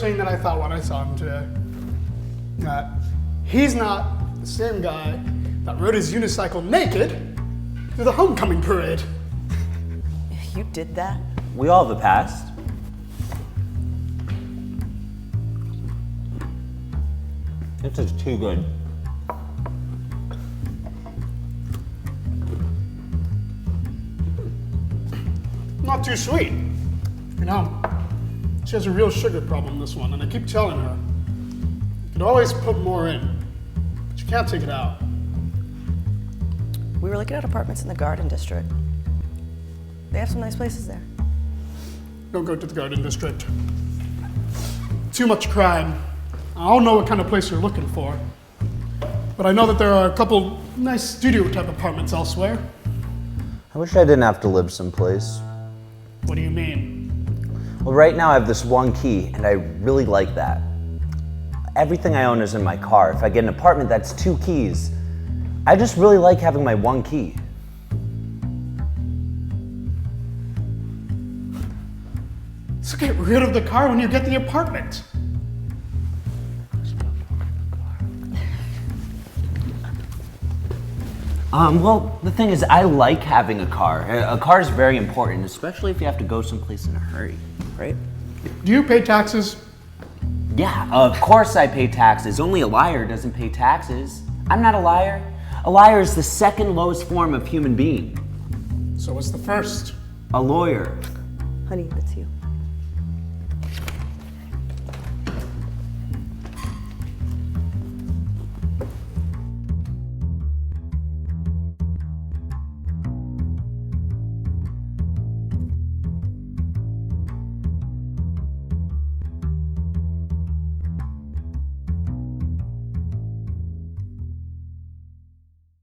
saying that I thought when I saw him today. That he's not the same guy that rode his unicycle naked through the homecoming parade. You did that? We all have a past. This is too good. Not too sweet. You know, she has a real sugar problem, this one, and I keep telling her, you could always put more in, but you can't take it out. We were looking at apartments in the Garden District. They have some nice places there. Don't go to the Garden District. Too much crime. I don't know what kind of place you're looking for, but I know that there are a couple nice studio-type apartments elsewhere. I wish I didn't have to live someplace. What do you mean? Well, right now I have this one key, and I really like that. Everything I own is in my car. If I get an apartment, that's 2 keys. I just really like having my one key. So get rid of the car when you get the apartment. Well, the thing is, I like having a car. A car is very important, especially if you have to go someplace in a hurry, right? Do you pay taxes? Yeah, of course I pay taxes. Only a liar doesn't pay taxes. I'm not a liar. A liar is the second lowest form of human being. So what's the first? A lawyer. Honey, that's you.